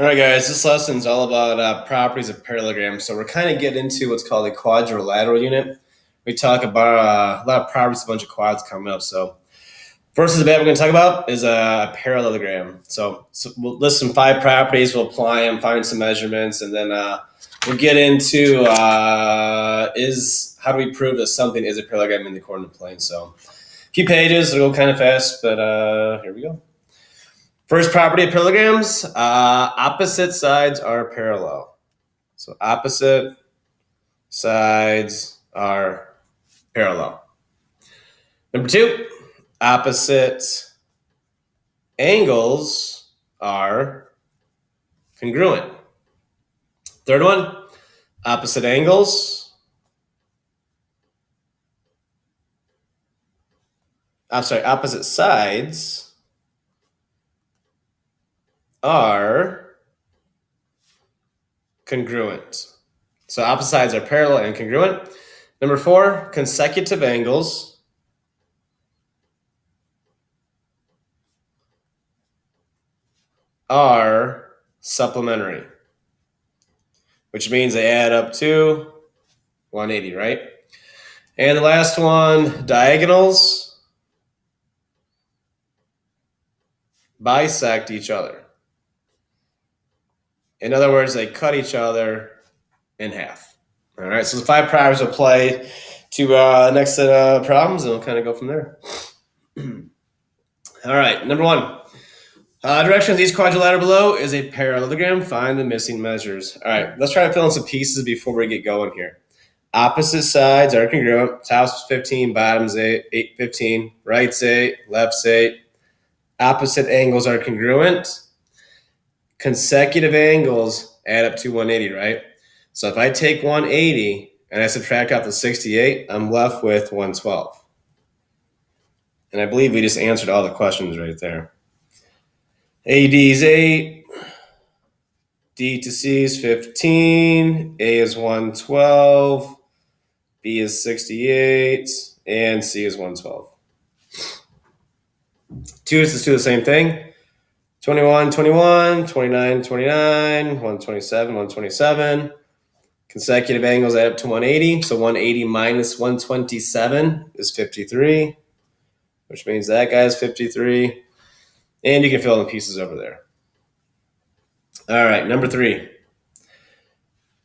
All right, guys, this lesson is all about properties of parallelograms. So we're kind of getting into what's called a quadrilateral unit. We talk about a lot of properties, a bunch of quads coming up. So first is the we're going to talk about is a parallelogram. So we'll list some 5 properties, we'll apply them, find some measurements, and then we'll get into is how do we prove that something is a parallelogram in the coordinate plane. So a few pages, it'll go kind of fast, but here we go. First property of parallelograms, opposite sides are parallel. So opposite sides are parallel. Number 2, opposite angles are congruent. Third one, opposite angles. Opposite sides are congruent. So opposite sides are parallel and congruent. Number 4, consecutive angles are supplementary, which means they add up to 180, right? And the last one, diagonals bisect each other. In other words, they cut each other in half. All right, so the 5 properties apply to the next set of problems, and we'll kind of go from there. All right, number 1. Direction of each quadrilateral below is a parallelogram. Find the missing measures. All right, let's try to fill in some pieces before we get going here. Opposite sides are congruent. Top's 15, bottom's 8, 15. Right's 8, left's 8. Opposite angles are congruent. Consecutive angles add up to 180, right? So if I take 180 and I subtract out the 68, I'm left with 112. And I believe we just answered all the questions right there. AD is 8. D to C is 15. A is 112. B is 68. And C is 112. 2 is to do the same thing. 21, 21, 29, 29, 127, 127. Consecutive angles add up to 180. So 180 minus 127 is 53, which means that guy is 53. And you can fill in the pieces over there. All right, number 3.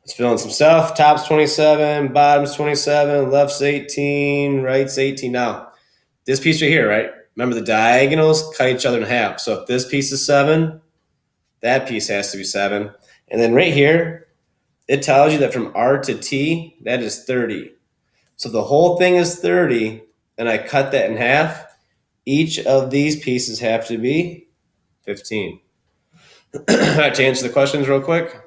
Let's fill in some stuff. Top's 27, bottom's 27, left's 18, right's 18. Now, this piece right here, right? Remember the diagonals cut each other in half. So if this piece is 7, that piece has to be 7. And then right here, it tells you that from R to T, that is 30. So the whole thing is 30, and I cut that in half. Each of these pieces have to be 15. All right, to answer the questions real quick.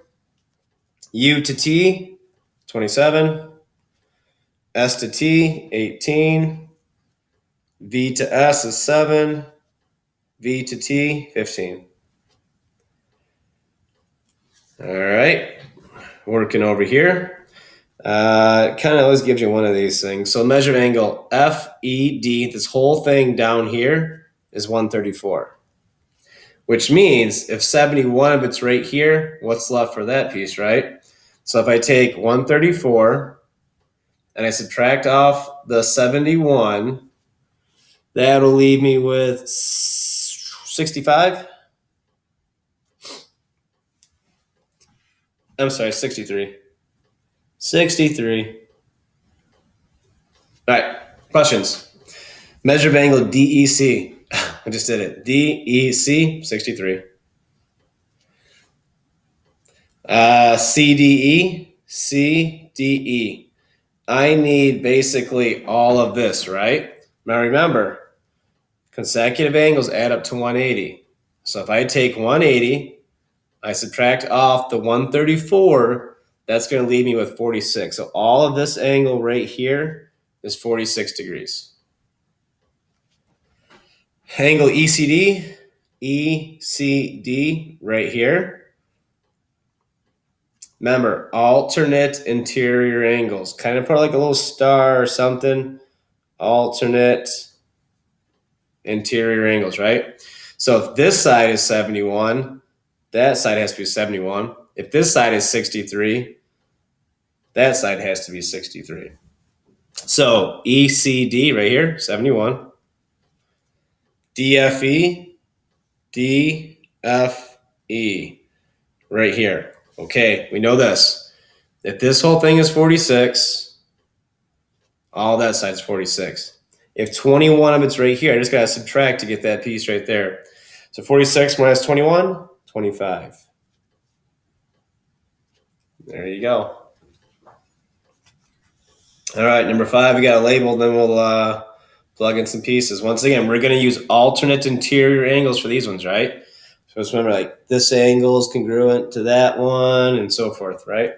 U to T, 27. S to T, 18. V to S is 7. V to T, 15. All right, working over here. Kind of always gives you one of these things. So measured angle FED, this whole thing down here is 134. Which means if 71 of it's right here, what's left for that piece, right? So if I take 134 and I subtract off the 71, that'll leave me with 65. I'm sorry, 63. 63. All right, questions. Measure of angle DEC. I just did it. DEC, 63. CDE, CDE. I need basically all of this, right? Now remember, consecutive angles add up to 180. So if I take 180, I subtract off the 134, that's going to leave me with 46. So all of this angle right here is 46 degrees. Angle ECD, ECD right here. Remember, alternate interior angles. Kind of put like a little star or something. Alternate interior angles, right? So if this side is 71, that side has to be 71. If this side is 63, that side has to be 63. So ECD right here, 71. DFE, DFE right here. Okay, we know this. If this whole thing is 46, all that side's 46. If 21 of it's right here, I just got to subtract to get that piece right there. So 46 minus 21, 25. There you go. All right, number 5, we got a label, then we'll plug in some pieces. Once again, we're going to use alternate interior angles for these ones, right? So just remember, like, this angle is congruent to that one and so forth, right?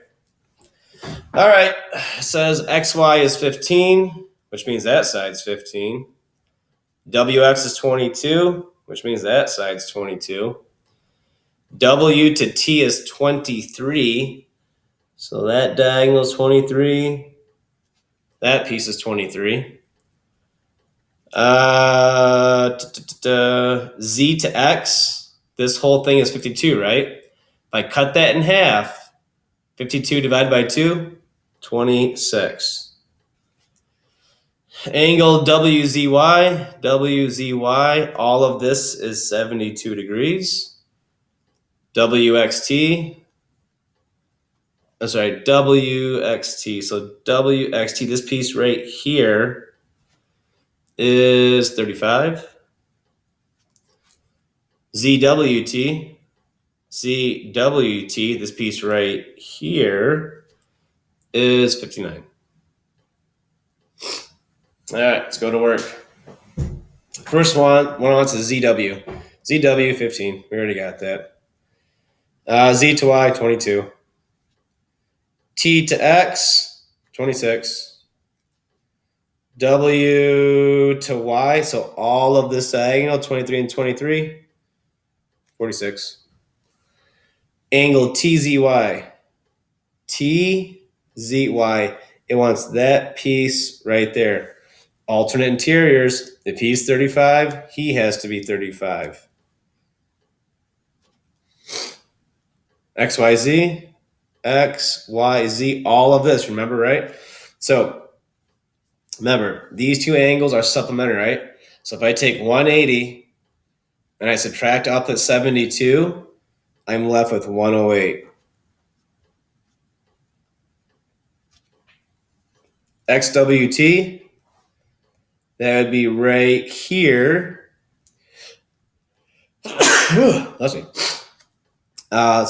All right, it says XY is 15, which means that side's 15. WX is 22, which means that side's 22. W to T is 23, so that diagonal is 23. That piece is 23. Z to X, this whole thing is 52, right? If I cut that in half, 52 divided by 2, 26. Angle WZY, WZY, all of this is 72 degrees. WXT, WXT. So WXT, this piece right here is 35. ZWT, ZWT, this piece right here is 59. All right, let's go to work. First one wants a ZW. ZW 15. We already got that. Z to Y 22. T to X 26. W to Y, so all of this diagonal 23 and 23, 46. Angle TZY. TZY. It wants that piece right there. Alternate interiors. If he's 35, he has to be 35. XYZ, XYZ, all of this, remember, right? So remember, these two angles are supplementary, right? So if I take 180 and I subtract off the 72, I'm left with 108. XWT, that would be right here. Let's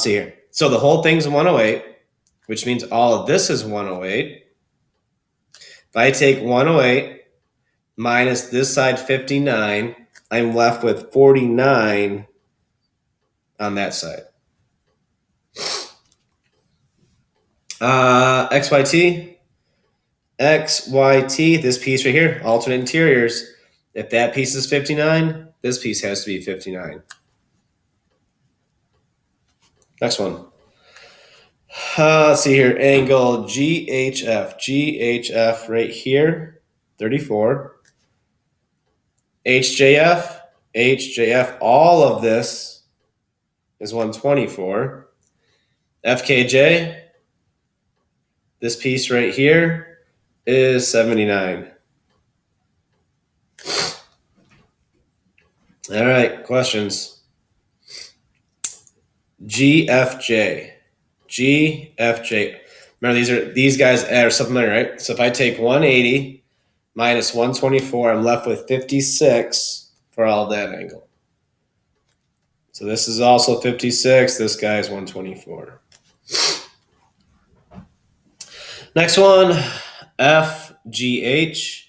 see here. So the whole thing's 108, which means all of this is 108. If I take 108 minus this side 59, I'm left with 49 on that side. XYT, XYT, this piece right here, alternate interiors. If that piece is 59, this piece has to be 59. Next one. Let's see here. Angle GHF. GHF right here, 34. HJF. HJF. All of this is 124. FKJ. This piece right here is 79. All right, questions. GFJ. GFJ. Remember, these guys are supplementary, right? So if I take 180 minus 124, I'm left with 56 for all that angle. So this is also 56. This guy is 124. Next one, FGH.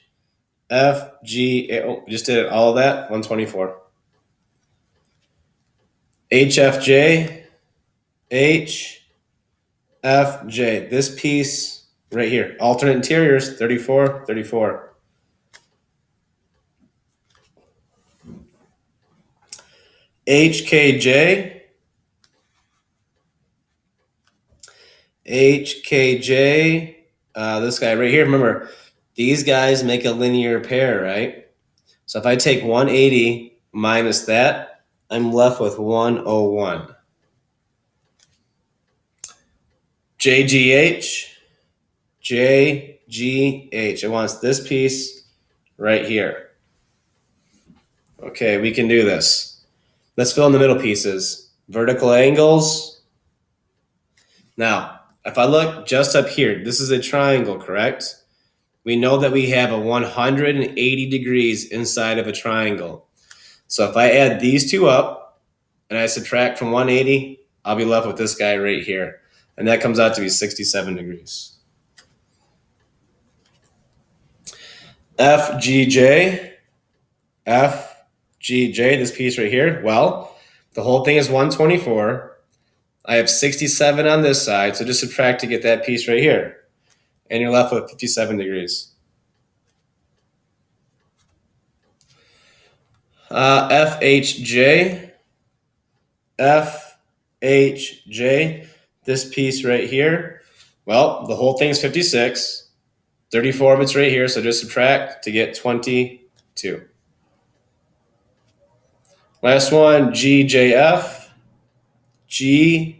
FGH. Oh, just did it. All of that, 124. HFJ. HFJ. This piece right here. Alternate interiors, 34, 34. HKJ. HKJ. This guy right here. Remember, these guys make a linear pair, right? So if I take 180 minus that, I'm left with 101. JGH, JGH. It wants this piece right here. Okay, we can do this. Let's fill in the middle pieces. Vertical angles. Now, if I look just up here, this is a triangle, correct? We know that we have a 180 degrees inside of a triangle. So if I add these two up and I subtract from 180, I'll be left with this guy right here. And that comes out to be 67 degrees. FGJ, FGJ, this piece right here. Well, the whole thing is 124. I have 67 on this side, so just subtract to get that piece right here. And you're left with 57 degrees. FHJ, FHJ, this piece right here. Well, the whole thing is 56. 34 of it's right here, so just subtract to get 22. Last one, GJF, GJF.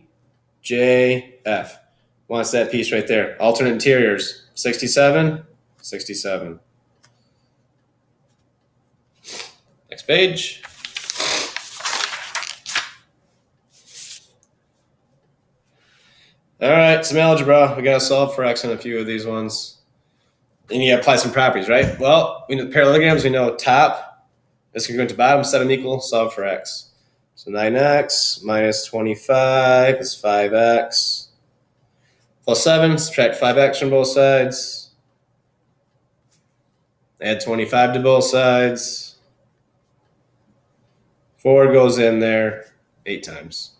Wants that piece right there. Alternate interiors, 67, 67. Next page. All right, some algebra. We got to solve for x on a few of these ones. And you apply some properties, right? Well, we know the parallelograms. We know top is going to bottom, set them equal, solve for x. So 9x minus 25 is 5x. Plus 7, subtract 5x from both sides. Add 25 to both sides. 4 goes in there 8 times.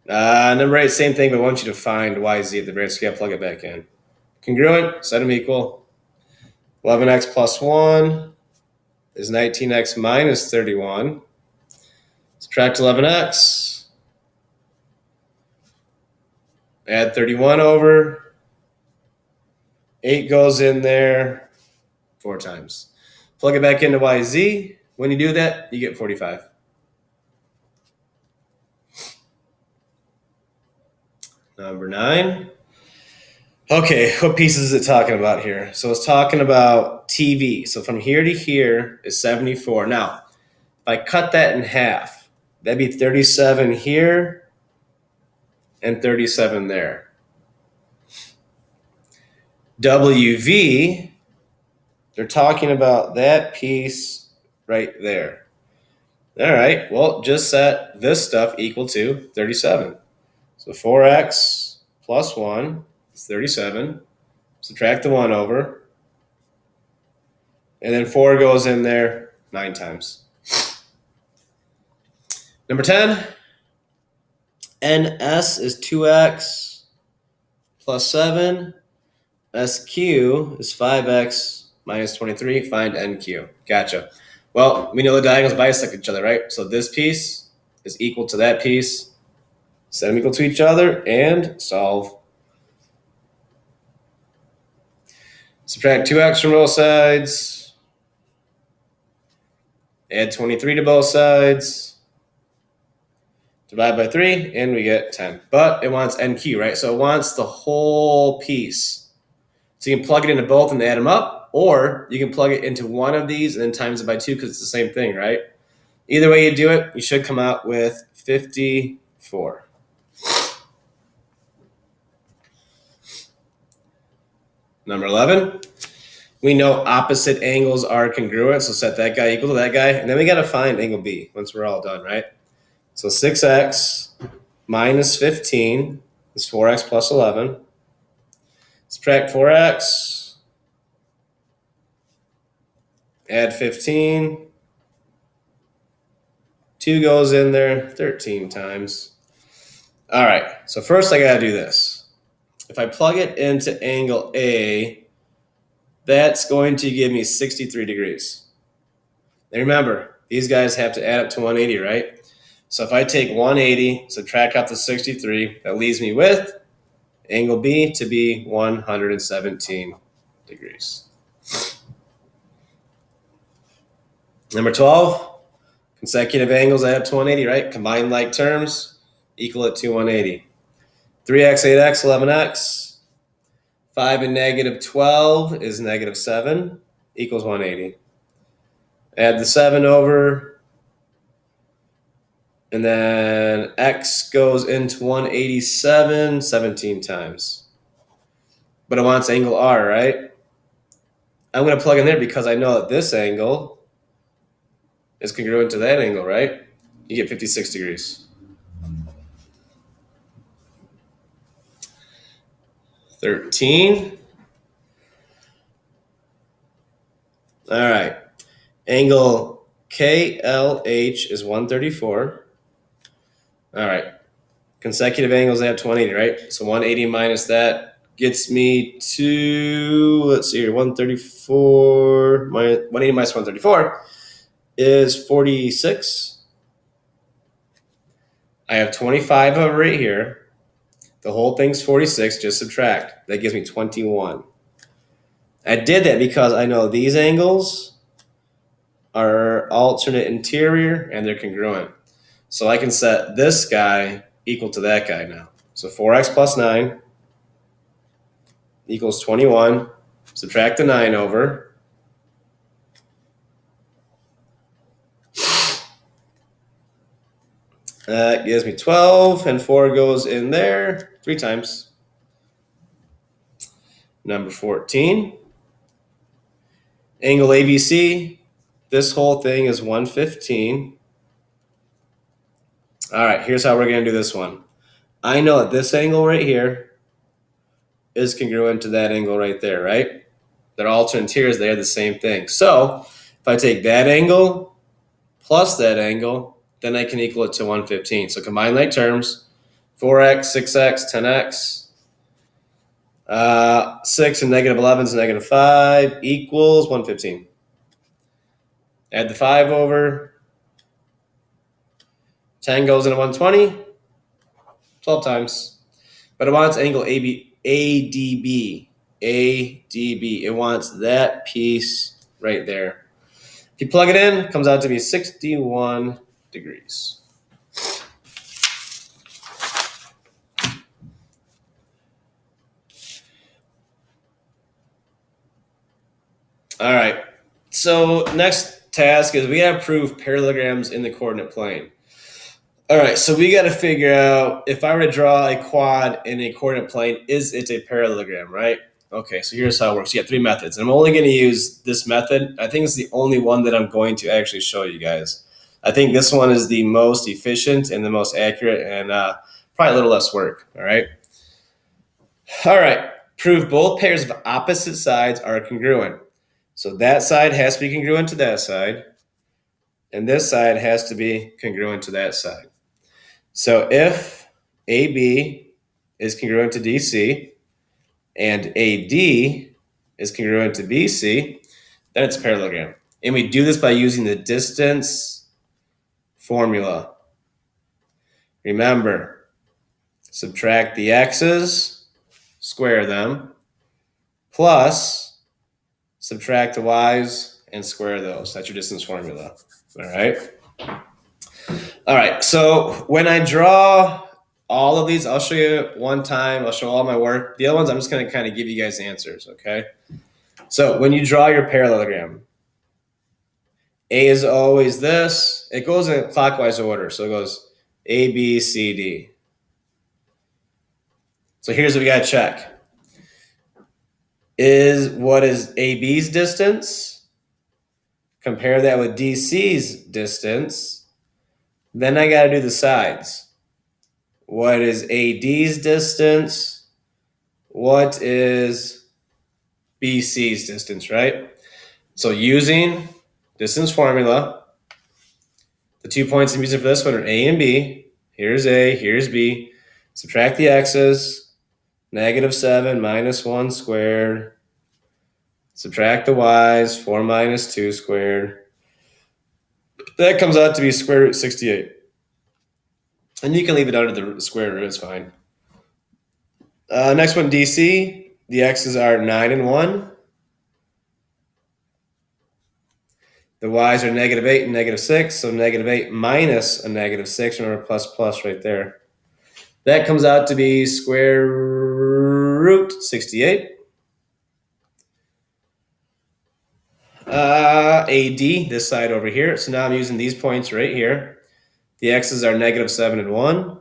Number 8, same thing, but I want you to find yz at the bracket, so you got to plug it back in. Congruent, set them equal. 11x plus 1 is 19x minus 31. Subtract 11x. Add 31 over. 8 goes in there 4 times. Plug it back into yz. When you do that, you get 45. Number 9. Okay, what pieces is it talking about here? So it's talking about TV. So from here to here is 74. Now, if I cut that in half, that'd be 37 here and 37 there. WV, they're talking about that piece right there. All right, well, just set this stuff equal to 37. So 4x plus 1 is 37. Subtract the 1 over. And then 4 goes in there 9 times. Number 10, NS is 2x plus 7. SQ is 5x minus 23. Find NQ. Gotcha. Well, we know the diagonals bisect each other, right? So this piece is equal to that piece. Set them equal to each other and solve. Subtract 2x from both sides. Add 23 to both sides. Divide by 3, and we get 10. But it wants NQ, right? So it wants the whole piece. So you can plug it into both and add them up, or you can plug it into one of these and then times it by 2 because it's the same thing, right? Either way you do it, you should come out with 54. Number 11, we know opposite angles are congruent, so set that guy equal to that guy. And then we got to find angle B once we're all done, right? So 6x minus 15 is 4x plus 11. Subtract 4x. Add 15. 2 goes in there 13 times. All right, so first I got to do this. If I plug it into angle A, that's going to give me 63 degrees. And remember, these guys have to add up to 180, right? So if I take 180, subtract out the 63, that leaves me with angle B to be 117 degrees. Number 12, consecutive angles add up to 180, right? Combine like terms, equal it to 180. 3x, 8x, 11x. 5 and negative 12 is negative 7 equals 180. Add the 7 over, and then x goes into 187 17 times. But it wants angle R, right? I'm going to plug in there because I know that this angle is congruent to that angle, right? You get 56 degrees. 13. All right. Angle KLH is 134. All right. Consecutive angles, they have 180, right? So 180 minus that gets me to, let's see here, 134 minus 180 minus 134 is 46. I have 25 over right here. The whole thing's 46, just subtract. That gives me 21. I did that because I know these angles are alternate interior and they're congruent. So I can set this guy equal to that guy now. So 4x plus 9 equals 21. Subtract the 9 over. That gives me 12, and 4 goes in there 3 times. Number 14. Angle ABC. This whole thing is 115. All right, here's how we're going to do this one. I know that this angle right here is congruent to that angle right there, right? They're alternate interiors. They are the same thing. So if I take that angle plus that angle, then I can equal it to 115. So combine like terms, 4x, 6x, 10x. 6 and negative 11 is negative 5 equals 115. Add the 5 over. 10 goes into 120. 12 times. But it wants angle ADB. ADB. It wants that piece right there. If you plug it in, it comes out to be 61 degrees. All right. So next task is we got to prove parallelograms in the coordinate plane. All right. So we got to figure out if I were to draw a quad in a coordinate plane, is it a parallelogram, right? Okay. So here's how it works. You got 3 methods. And I'm only going to use this method. I think it's the only one that I'm going to actually show you guys. I think this one is the most efficient and the most accurate and probably a little less work. All right. All right. Prove both pairs of opposite sides are congruent. So that side has to be congruent to that side, and this side has to be congruent to that side. So if AB is congruent to DC and AD is congruent to BC, then it's a parallelogram. And we do this by using the distance formula. Remember, subtract the x's, square them, plus subtract the y's and square those. That's your distance formula. All right. All right. So when I draw all of these, I'll show you one time. I'll show all my work. The other ones, I'm just going to kind of give you guys answers. Okay. So when you draw your parallelogram, A is always this. It goes in clockwise order. So it goes A, B, C, D. So here's what we got to check. What is AB's distance? Compare that with DC's distance. Then I got to do the sides. What is AD's distance? What is BC's distance, right? So using distance formula, the 2 points I'm using for this one are A and B. Here's A, here's B. Subtract the x's. Negative 7 minus 1 squared. Subtract the y's. 4 minus 2 squared. That comes out to be square root 68. And you can leave it under the square root, it's fine. Next one, DC. The x's are 9 and 1. The y's are negative 8 and negative 6. So negative 8 minus a negative 6. Remember, plus plus right there. That comes out to be square root 68. AD, this side over here. So now I'm using these points right here. The x's are -7 and 1.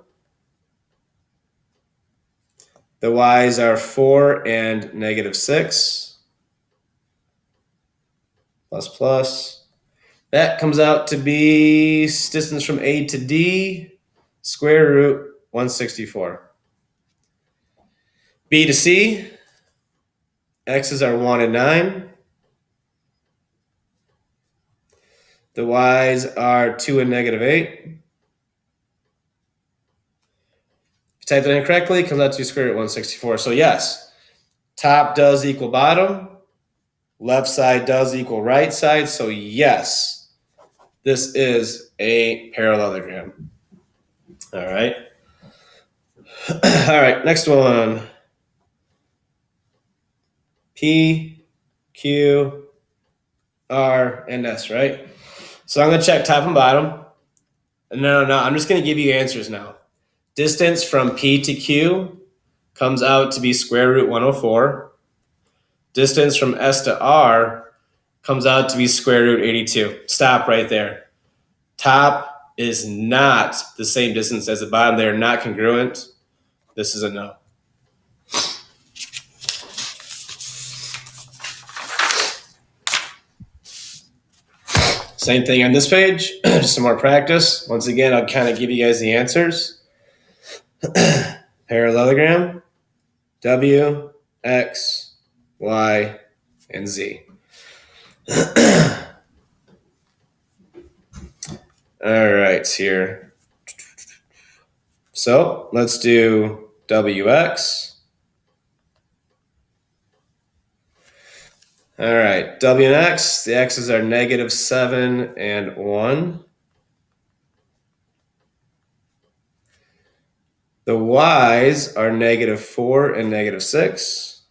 The y's are 4 and -6. Plus, plus. That comes out to be distance from A to D, square root 164. B to C, x's are 1 and 9. The y's are 2 and -8. Type that in correctly, comes out to square root 164. So yes, top does equal bottom. Left side does equal right side. So yes, this is a parallelogram. All right. All right, next one. P, Q, R, and S, right? So I'm going to check top and bottom. No, I'm just going to give you answers now. Distance from P to Q comes out to be square root 104. Distance from S to R comes out to be square root 82. Stop right there. Top is not the same distance as the bottom. They are not congruent. This is a no. Same thing on this page, just some more practice. Once again, I'll kind of give you guys the answers. Parallelogram, W, X, Y, and Z. All right, here. So let's do WX. All right, W and X, the X's are -7 and 1. The Y's are -4 and -6.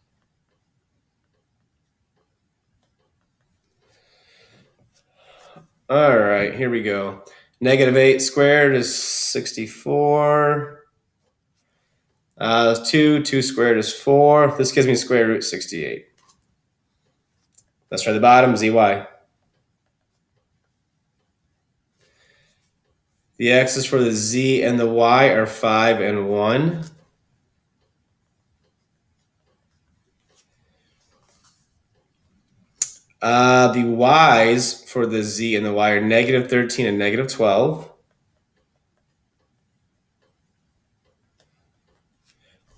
All right, here we go. -8 squared is 64. 2 squared is 4. This gives me square root 68. Let's try the bottom, ZY. The x's for the z and the y are 5 and 1. The y's for the z and the y are -13 and -12.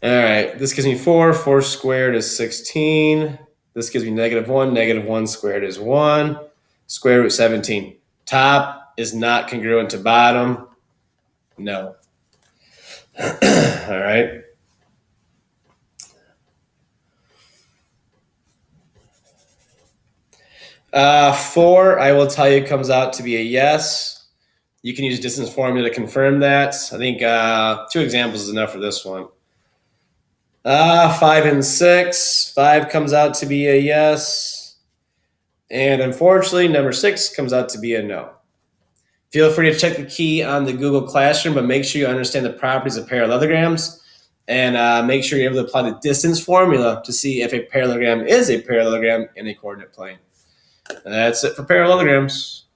All right, this gives me 4. 4 squared is 16. This gives me -1. -1 squared is 1. Square root 17. Top is not congruent to bottom. No. All right. Four, I will tell you, comes out to be a yes. You can use distance formula to confirm that. I think 2 examples is enough for this one. 5 and 6. 5 comes out to be a yes. And unfortunately, number 6 comes out to be a no. Feel free to check the key on the Google Classroom, but make sure you understand the properties of parallelograms and make sure you're able to apply the distance formula to see if a parallelogram is a parallelogram in a coordinate plane. And that's it for parallelograms.